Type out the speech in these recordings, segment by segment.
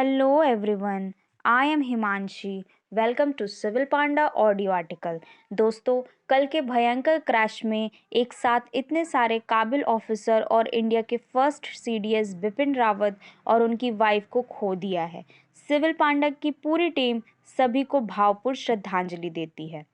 Hello everyone, I am Himanshi. Welcome to Civil Panda audio article. दोस्तों, कल के भयंकर क्रैश में एक साथ इतने सारे काबिल ऑफिसर और इंडिया के फर्स्ट सीडीएस बिपिन रावत और उनकी वाइफ को खो दिया है। सिविल पांडा की पूरी टीम सभी को भावपूर्ण श्रद्धांजलि देती है।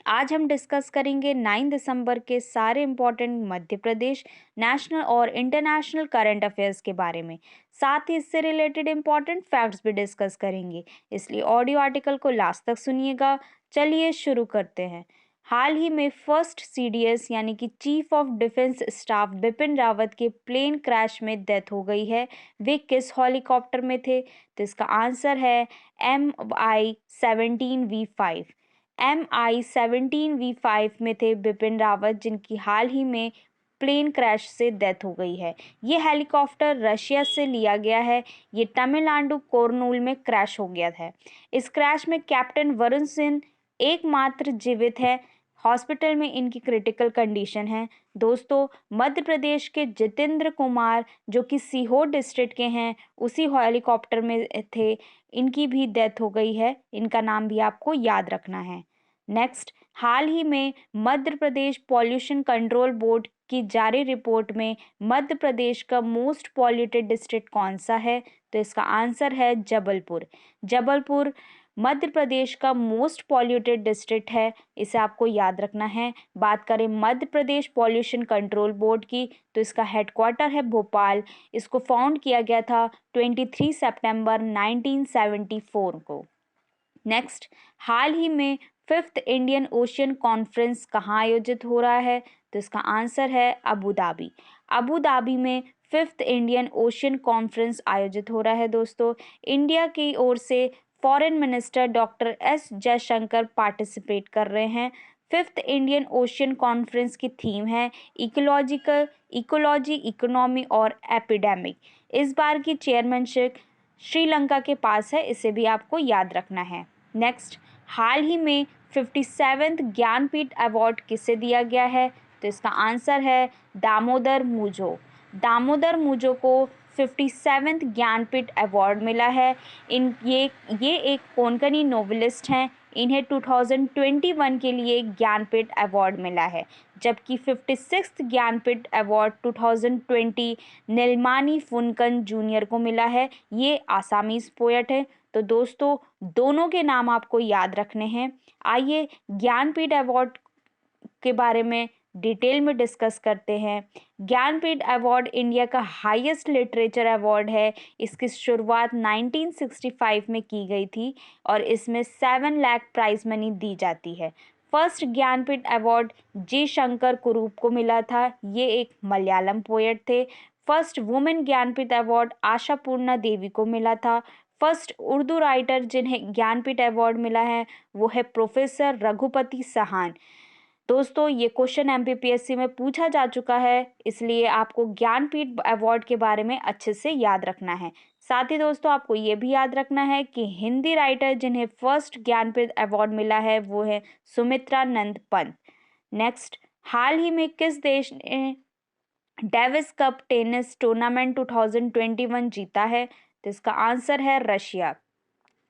आज हम डिस्कस करेंगे 9 दिसंबर के सारे इम्पोर्टेंट मध्य प्रदेश नेशनल और इंटरनेशनल करंट अफेयर्स के बारे में। साथ ही इससे रिलेटेड इम्पोर्टेंट फैक्ट्स भी डिस्कस करेंगे, इसलिए ऑडियो आर्टिकल को लास्ट तक सुनिएगा। चलिए शुरू करते हैं। हाल ही में फर्स्ट सीडीएस यानी कि chief of defence staff Bipin Rawat के प्लेन क्रैश में डेथ हो गई है। वे किस हेलीकॉप्टर में थे? तो इसका आंसर है MI-17V5। MI-17V5 में थे बिपिन रावत, जिनकी हाल ही में प्लेन क्रैश से डेथ हो गई है। ये हेलीकॉप्टर रशिया से लिया गया है। ये तमिलनाडु कुर्नूल में क्रैश हो गया था। इस क्रैश में कैप्टन वरुण सिंह एकमात्र जीवित है। हॉस्पिटल में इनकी क्रिटिकल कंडीशन है। दोस्तों, मध्य प्रदेश के जितेंद्र कुमार जो कि सीहोर डिस्ट्रिक्ट के हैं, उसी हेलीकॉप्टर में थे। इनकी भी डेथ हो गई है। इनका नाम भी आपको याद रखना है। नेक्स्ट, हाल ही में Madhya Pradesh pollution control board की जारी रिपोर्ट में मध्य प्रदेश का मोस्ट पॉल्यूटेड डिस्ट्रिक्ट कौन सा है? तो इसका आंसर है जबलपुर। जबलपुर मध्य प्रदेश का मोस्ट पॉल्यूटेड डिस्ट्रिक्ट है। इसे आपको याद रखना है। बात करें Madhya Pradesh pollution control board की, तो इसका हेडक्वार्टर है भोपाल। इसको फाउंड किया गया था 23 सितंबर 1974 को। नेक्स्ट, हाल ही में 5th इंडियन ओशियन कॉन्फ्रेंस कहाँ आयोजित हो रहा है? तो इसका आंसर है अबू धाबी। अबू धाबी में 5th इंडियन ओशियन कॉन्फ्रेंस आयोजित हो रहा है। दोस्तों, इंडिया की ओर से foreign minister doctor S Jaishankar participate कर रहे हैं। 5th इंडियन ओशियन कॉन्फ्रेंस की थीम है इकोलॉजी, इकोनॉमी और एपिडेमिक। इस बार की चेयरमैनशिप श्रीलंका के पास है। इसे भी आपको याद रखना है। नेक्स्ट, हाल ही में 57th ज्ञानपीठ अवार्ड किसे दिया गया है? तो इसका आंसर है दामोदर मुझो। दामोदर मुझो को 57th ज्ञानपीठ अवार्ड मिला है। ये एक कोंकणी नोवेलिस्ट हैं। इन्हें 2021 के लिए ज्ञानपीठ अवार्ड मिला है, जबकि 56th ज्ञानपीठ अवार्ड 2020 नीलमानी फुनकन जूनियर को मिला है। ये आसामीज पोएट है। तो दोस्तों, दोनों के नाम आपको याद रखने हैं। आइए ज्ञानपीठ अवार्ड के बारे में डिटेल में डिस्कस करते हैं। ज्ञानपीठ अवार्ड इंडिया का हाईएस्ट लिटरेचर अवार्ड है। इसकी शुरुआत 1965 में की गई थी और इसमें 7 लाख प्राइज मनी दी जाती है। फर्स्ट ज्ञानपीठ अवार्ड जी शंकर कुरूप को मिला था। ये एक मलयालम पोएट थे। फर्स्ट वुमेन ज्ञानपीठ अवार्ड आशा पूर्णा देवी को मिला था। फर्स्ट उर्दू राइटर जिन्हें ज्ञानपीठ अवार्ड मिला है वो है प्रोफेसर रघुपति सहान। दोस्तों, ये क्वेश्चन एमपीपीएससी में पूछा जा चुका है, इसलिए आपको ज्ञानपीठ अवार्ड के बारे में अच्छे से याद रखना है। साथ ही दोस्तों, आपको ये भी याद रखना है कि हिंदी राइटर जिन्हें फर्स्ट ज्ञानपीठ अवार्ड मिला है वो है सुमित्रा नंद पंत। नेक्स्ट, हाल ही में किस देश ने डेविस कप टेनिस टूर्नामेंट 2021 जीता है? तो इसका आंसर है Russia.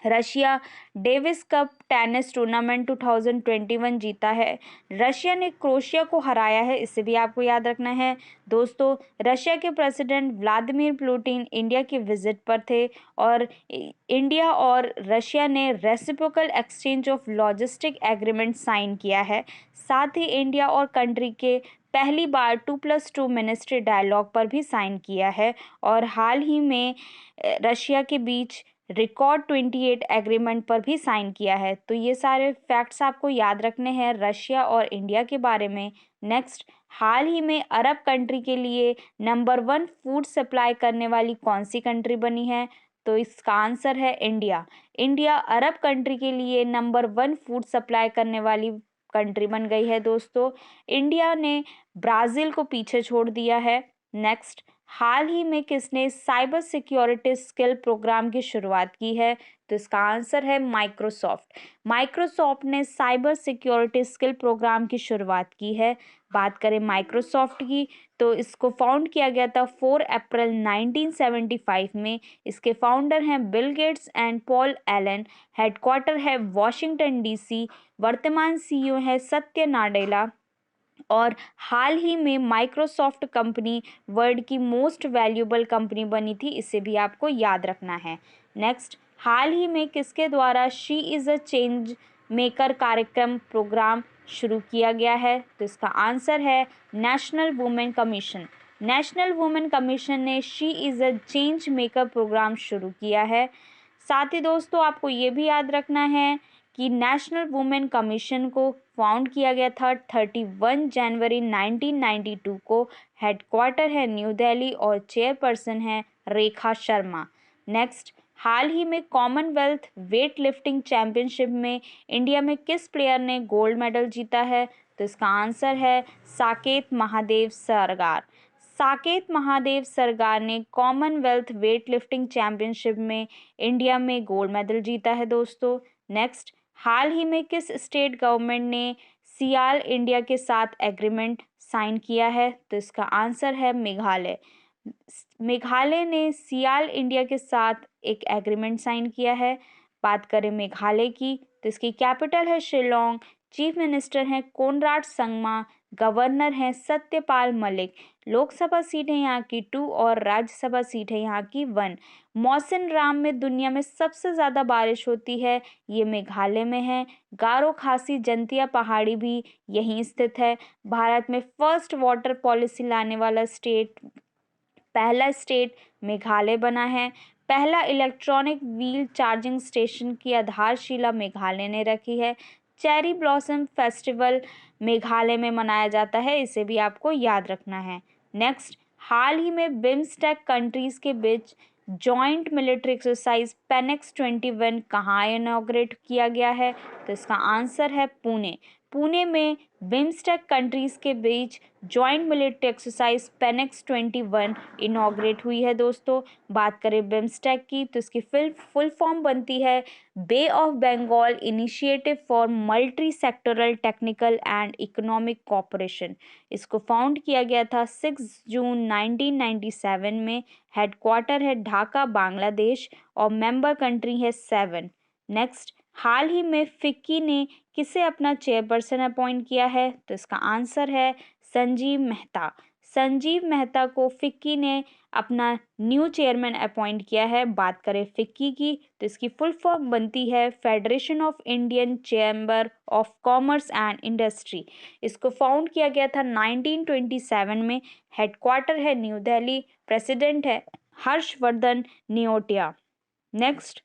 Russia Davis cup tennis tournament 2021 जीता है। रशिया ने क्रोएशिया को हराया है। इसे भी आपको याद रखना है। दोस्तों, रशिया के प्रेसिडेंट व्लादिमीर पुतिन इंडिया के विजिट पर थे और इंडिया और रशिया ने reciprocal exchange of logistic agreement sign किया है। साथ ही इंडिया और कंट्री के पहली बार 2+2 मिनिस्ट्री डायलॉग पर भी साइन किया है और हाल ही में रशिया के बीच रिकॉर्ड 28 एग्रीमेंट पर भी साइन किया है। तो ये सारे फैक्ट्स आपको याद रखने हैं रशिया और इंडिया के बारे में। नेक्स्ट, हाल ही में अरब कंट्री के लिए नंबर 1 फूड सप्लाई करने वाली कौन सी कंट्री बनी है? तो इसका आंसर है इंडिया। इंडिया अरब कंट्री के लिए नंबर 1 फूड सप्लाई करने वाली कंट्री बन गई है। दोस्तों, इंडिया ने ब्राज़ील को पीछे छोड़ दिया है। नेक्स्ट, हाल ही में किसने साइबर सिक्योरिटी स्किल प्रोग्राम की शुरुआत की है? तो इसका आंसर है माइक्रोसॉफ्ट। माइक्रोसॉफ्ट ने साइबर सिक्योरिटी स्किल प्रोग्राम की शुरुआत की है। बात करें माइक्रोसॉफ्ट की, तो इसको फाउंड किया गया था 4 अप्रैल 1975 में। इसके फाउंडर हैं Bill Gates and Paul Allen. Headquarter है वॉशिंगटन डीसी। वर्तमान सीईओ है सत्य नाडेला। और हाल ही में माइक्रोसॉफ्ट कंपनी वर्ल्ड की मोस्ट वैल्यूएबल कंपनी बनी थी, इसे भी आपको याद रखना है। नेक्स्ट, हाल ही में किसके द्वारा she is a change maker कार्यक्रम प्रोग्राम शुरू किया गया है? तो इसका आंसर है national women commission. National women commission ने she is a change maker programme शुरू किया है। साथ ही दोस्तों आपको ये भी याद रखना है कि नेशनल वुमेन कमीशन को फाउंड किया गया था 31 जनवरी 1992 को। हेडक्वार्टर है न्यू दिल्ली और चेयरपर्सन है रेखा शर्मा। नेक्स्ट, हाल ही में कॉमनवेल्थ वेट लिफ्टिंग चैंपियनशिप में इंडिया में किस प्लेयर ने गोल्ड मेडल जीता है? तो इसका आंसर है साकेत महादेव सरगार। साकेत महादेव सरगार ने कॉमनवेल्थ वेट लिफ्टिंग चैंपियनशिप में इंडिया में गोल्ड मेडल जीता है दोस्तों। नेक्स्ट, हाल ही में किस स्टेट गवर्नमेंट ने सियाल इंडिया के साथ एग्रीमेंट साइन किया है? तो इसका आंसर है मेघालय। मेघालय ने सियाल इंडिया के साथ एक एग्रीमेंट साइन किया है। बात करें मेघालय की, तो इसकी कैपिटल है शिलोंग। चीफ मिनिस्टर हैं कोनराड संगमा। गवर्नर हैं सत्यपाल मलिक। लोकसभा सीट है यहाँ की 2 और राज्यसभा सीट है यहाँ की 1। मौसिन राम में दुनिया में सबसे ज़्यादा बारिश होती है, ये मेघालय में है। गारो खासी जंतिया पहाड़ी भी यहीं स्थित है। भारत में फर्स्ट वाटर पॉलिसी लाने वाला पहला स्टेट मेघालय बना है। पहला इलेक्ट्रॉनिक व्हील चार्जिंग स्टेशन की आधारशिला मेघालय ने रखी है। चेरी ब्लॉसम फेस्टिवल मेघालय में मनाया जाता है, इसे भी आपको याद रखना है। नेक्स्ट, हाल ही में बिम्स्टेक कंट्रीज के बीच जॉइंट मिलिट्री एक्सरसाइज पेनेक्स 21 कहाँ इनॉग्रेट किया गया है? तो इसका आंसर है पुणे। पुणे में बिम्स्टेक कंट्रीज के बीच joint military exercise Painex 21 inaugurate हुई है दोस्तों। बात करें बिम्स्टेक की, तो इसकी फुल फॉर्म बनती है bay of Bengal initiative for multi sectoral technical and economic cooperation. इसको फाउंड किया गया था 6 जून 1997 में। हेडक्वार्टर है ढाका बांग्लादेश और मेंबर कंट्री है 7। नेक्स्ट, हाल ही में फिक्की ने किसे अपना चेयरपर्सन अपॉइंट किया है? तो इसका आंसर है संजीव मेहता। संजीव मेहता को फिक्की ने अपना न्यू चेयरमैन अपॉइंट किया है। बात करें फिक्की की, तो इसकी फुल फॉर्म बनती है federation of Indian chamber of commerce and industry. इसको फाउंड किया गया था 1927 में। हेडक्वार्टर है न्यू दिल्ली। प्रेसिडेंट है हर्षवर्धन नियोटिया। नेक्स्ट,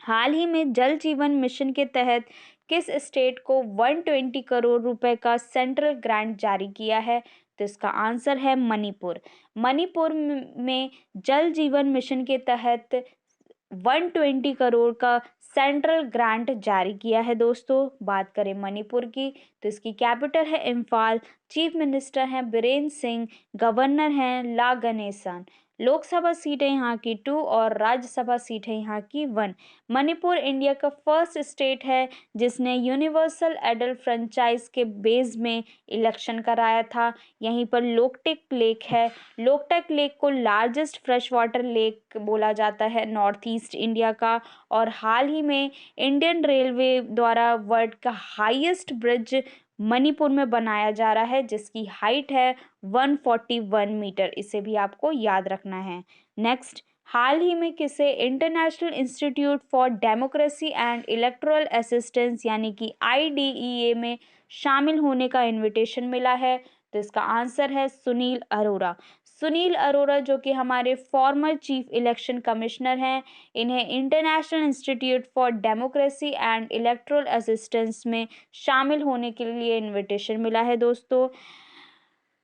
हाल ही में जल जीवन मिशन के तहत किस स्टेट को 120 करोड़ रुपए का सेंट्रल ग्रांट जारी किया है? तो इसका आंसर है मणिपुर। मणिपुर में जल जीवन मिशन के तहत 120 करोड़ का सेंट्रल ग्रांट जारी किया है दोस्तों। बात करें मणिपुर की, तो इसकी कैपिटल है इम्फाल। चीफ मिनिस्टर हैं बीरेन्द्र सिंह। गवर्नर हैं ला गणेसन। लोकसभा सीट है यहाँ की 2 और राज्यसभा सीट है यहाँ की 1। मणिपुर इंडिया का फर्स्ट स्टेट है जिसने यूनिवर्सल एडल्ट फ्रेंचाइज के बेस में इलेक्शन कराया था। यहीं पर लोकटेक लेक है। लोकटेक लेक को लार्जेस्ट फ्रेश वाटर लेक बोला जाता है नॉर्थ ईस्ट इंडिया का। और हाल ही में इंडियन रेलवे द्वारा वर्ल्ड का हाईएस्ट ब्रिज मणिपुर में बनाया जा रहा है, जिसकी हाइट है 141 मीटर। इसे भी आपको याद रखना है। नेक्स्ट, हाल ही में किसे international institute for democracy and electoral assistance यानी कि IDEA में शामिल होने का इनविटेशन मिला है? तो इसका आंसर है सुनील अरोड़ा। सुनील अरोड़ा जो कि हमारे फॉर्मर चीफ इलेक्शन कमिश्नर हैं, इन्हें international institute for democracy and electoral assistance में शामिल होने के लिए इनविटेशन मिला है दोस्तों।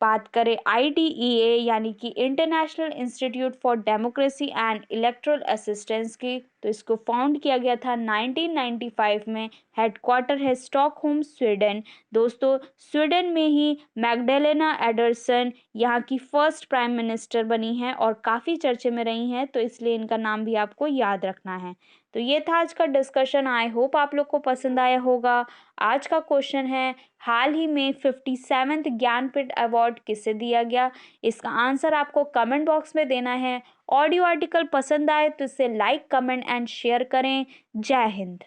बात करें IDEA यानी कि international institute for democracy and electoral assistance की, तो इसको फाउंड किया गया था 1995 में। हेडक्वार्टर है स्टॉकहोम, स्वीडन। दोस्तों, स्वीडन में ही मैग्डलेना एंडरसन यहाँ की फर्स्ट प्राइम मिनिस्टर बनी हैं और काफ़ी चर्चे में रही हैं, तो इसलिए इनका नाम भी आपको याद रखना है। तो ये था आज का डिस्कशन। आई होप आप लोग को पसंद आया होगा। आज का क्वेश्चन है, हाल ही में 57th ज्ञानपीठ अवार्ड किसे दिया गया? इसका आंसर आपको कमेंट बॉक्स में देना है। ऑडियो आर्टिकल पसंद आए तो इसे लाइक, कमेंट एंड शेयर करें। जय हिंद।